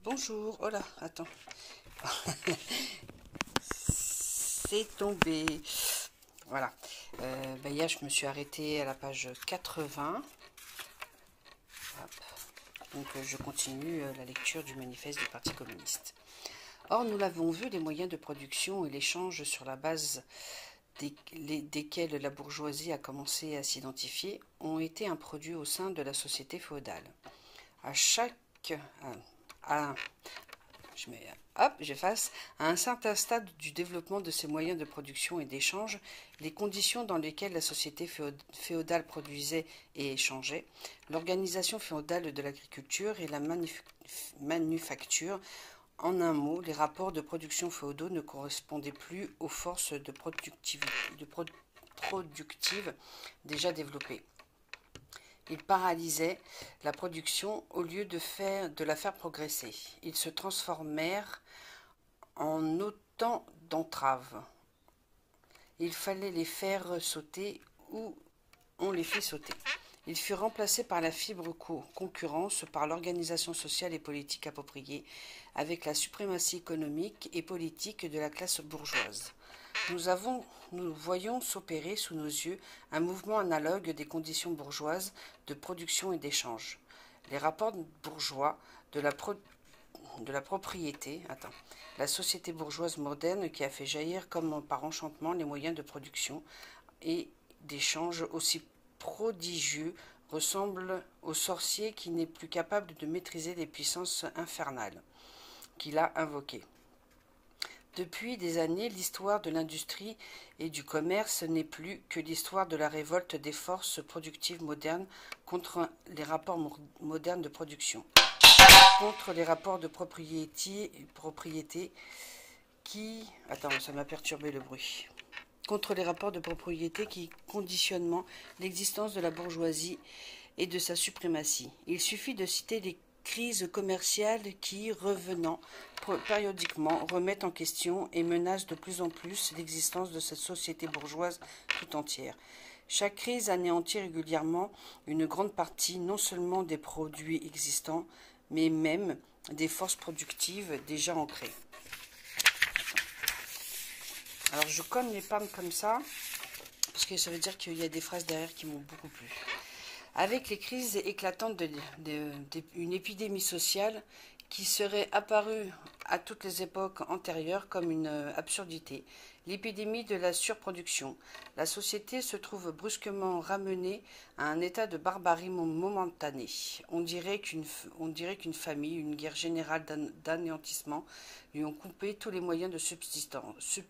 Bonjour, oh là, attends, c'est tombé. Voilà, hier je me suis arrêtée à la page 80. Hop. Donc je continue la lecture du manifeste du Parti communiste. Or, nous l'avons vu, les moyens de production et l'échange sur la base desquels la bourgeoisie a commencé à s'identifier ont été introduits au sein de la société féodale. J'efface. À un certain stade du développement de ces moyens de production et d'échange, les conditions dans lesquelles la société féodale produisait et échangeait, l'organisation féodale de l'agriculture et la manufacture, en un mot, les rapports de production féodaux ne correspondaient plus aux forces productives déjà développées. Ils paralysaient la production au lieu de la faire progresser. Ils se transformèrent en autant d'entraves. Il fallait les faire sauter ou on les fait sauter. Ils furent remplacés par la fibre concurrence, par l'organisation sociale et politique appropriée, avec la suprématie économique et politique de la classe bourgeoise. Nous voyons s'opérer sous nos yeux un mouvement analogue des conditions bourgeoises de production et d'échange. Les rapports bourgeois de la propriété, la société bourgeoise moderne qui a fait jaillir comme par enchantement les moyens de production et d'échange aussi prodigieux ressemble au sorcier qui n'est plus capable de maîtriser les puissances infernales qu'il a invoquées. Depuis des années, l'histoire de l'industrie et du commerce n'est plus que l'histoire de la révolte des forces productives modernes contre les rapports modernes de production, contre les rapports de propriété qui... Attends, ça m'a perturbé le bruit. Contre les rapports de propriété qui conditionnent l'existence de la bourgeoisie et de sa suprématie. Il suffit de citer les crises commerciales qui, revenant périodiquement, remettent en question et menacent de plus en plus l'existence de cette société bourgeoise tout entière. Chaque crise anéantit régulièrement une grande partie non seulement des produits existants, mais même des forces productives déjà ancrées. Alors je colle mes palmes comme ça, parce que ça veut dire qu'il y a des phrases derrière qui m'ont beaucoup plu. Avec les crises éclatantes d'une épidémie sociale qui serait apparue à toutes les époques antérieures comme une absurdité, l'épidémie de la surproduction, la société se trouve brusquement ramenée à un état de barbarie momentanée. On dirait qu'une famille, une guerre générale d'anéantissement lui ont coupé tous les moyens de subsistance.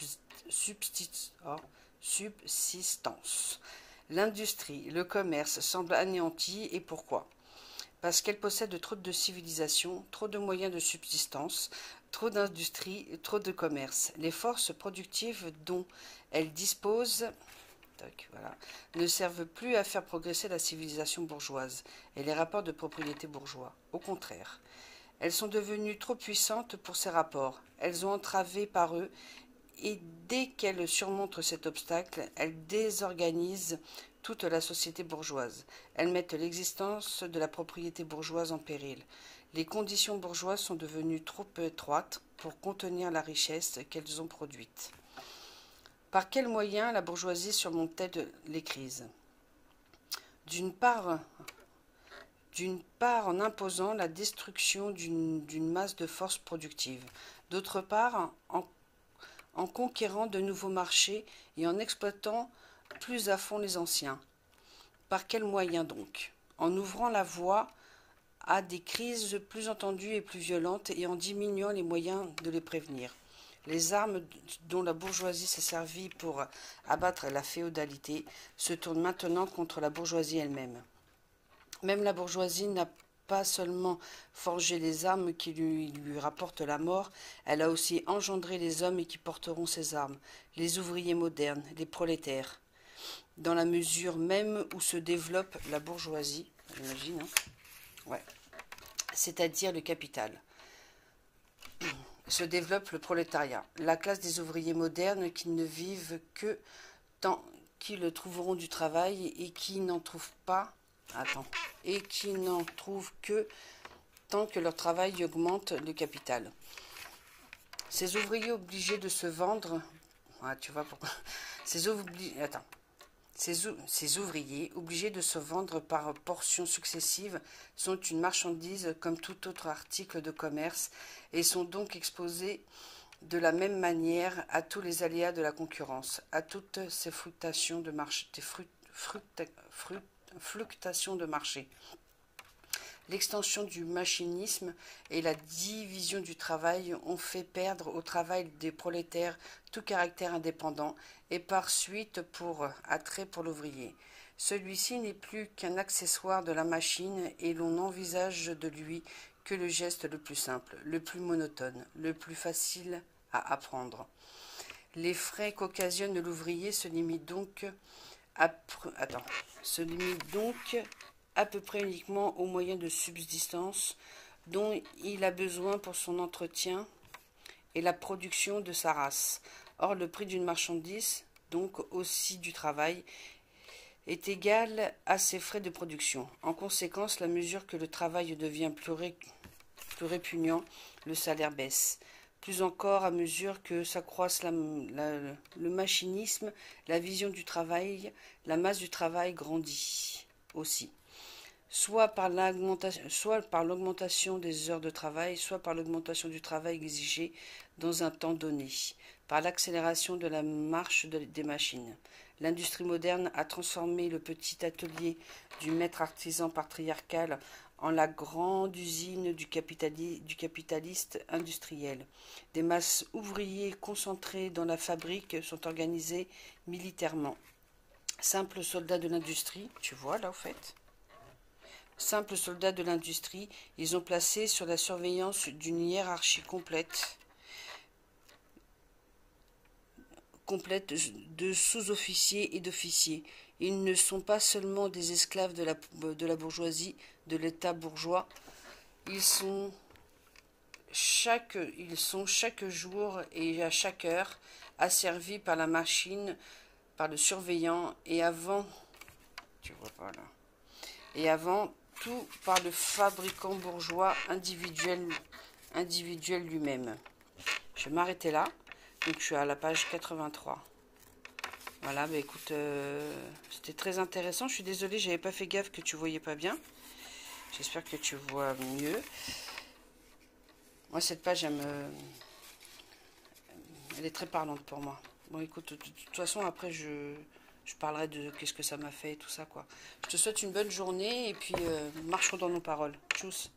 L'industrie, le commerce semblent anéantis, et pourquoi? Parce qu'elle possède trop de civilisation, trop de moyens de subsistance, trop d'industrie, trop de commerce. Les forces productives dont elles disposent ne servent plus à faire progresser la civilisation bourgeoise et les rapports de propriété bourgeois. Au contraire, elles sont devenues trop puissantes pour ces rapports. Elles ont entravé par eux. Et dès qu'elle surmonte cet obstacle, elle désorganise toute la société bourgeoise. Elles mettent l'existence de la propriété bourgeoise en péril. Les conditions bourgeoises sont devenues trop étroites pour contenir la richesse qu'elles ont produite. Par quels moyens la bourgeoisie surmonte-t-elle les crises? D'une part en imposant la destruction d'une masse de forces productives. D'autre part, en conquérant de nouveaux marchés et en exploitant plus à fond les anciens. Par quels moyens donc? En ouvrant la voie à des crises plus entendues et plus violentes et en diminuant les moyens de les prévenir. Les armes dont la bourgeoisie s'est servie pour abattre la féodalité se tournent maintenant contre la bourgeoisie elle-même. Même la bourgeoisie n'a pas seulement forgé les armes qui lui rapportent la mort, elle a aussi engendré les hommes qui porteront ces armes, les ouvriers modernes, les prolétaires. Dans la mesure même où se développe la bourgeoisie, j'imagine, c'est-à-dire le capital, se développe le prolétariat, la classe des ouvriers modernes qui ne vivent que tant qu'ils trouveront du travail et qui n'en trouvent pas, que tant que leur travail augmente le capital. Ces ouvriers obligés de se vendre... Ah, tu vois pourquoi. Ces ouvriers obligés de se vendre par portions successives sont une marchandise comme tout autre article de commerce et sont donc exposés de la même manière à tous les aléas de la concurrence, à toutes ces fluctuations de marché. L'extension du machinisme et la division du travail ont fait perdre au travail des prolétaires tout caractère indépendant et par suite pour attrait pour l'ouvrier. Celui-ci n'est plus qu'un accessoire de la machine et l'on n'envisage de lui que le geste le plus simple, le plus monotone, le plus facile à apprendre. Les frais qu'occasionne l'ouvrier se limitent donc à peu près uniquement aux moyens de subsistance dont il a besoin pour son entretien et la production de sa race. Or, le prix d'une marchandise, donc aussi du travail, est égal à ses frais de production. En conséquence, à mesure que le travail devient plus répugnant, le salaire baisse. Plus encore, à mesure que s'accroisse le machinisme, la vision du travail, la masse du travail grandit aussi. Soit par l'augmentation des heures de travail, soit par l'augmentation du travail exigé dans un temps donné, par l'accélération de la marche des machines. L'industrie moderne a transformé le petit atelier du maître artisan patriarcal en la grande usine du capitaliste industriel. Des masses ouvriers concentrées dans la fabrique sont organisées militairement. Simples soldats de l'industrie, tu vois là au fait. Simples soldats de l'industrie, ils ont placé sur la surveillance d'une hiérarchie complète de sous-officiers et d'officiers. Ils ne sont pas seulement des esclaves de la bourgeoisie, de l'État bourgeois. Ils sont chaque jour et à chaque heure asservis par la machine, par le surveillant et avant tout par le fabricant bourgeois individuel lui-même. Je vais m'arrêter là. Donc je suis à la page 83. Voilà, bah écoute, c'était très intéressant. Je suis désolée, j'avais pas fait gaffe que tu voyais pas bien. J'espère que tu vois mieux. Moi, cette page, elle est très parlante pour moi. Bon, écoute, de toute façon, après, je parlerai de qu'est-ce que ça m'a fait et tout ça, quoi. Je te souhaite une bonne journée et puis marchons dans nos paroles. Tchuss.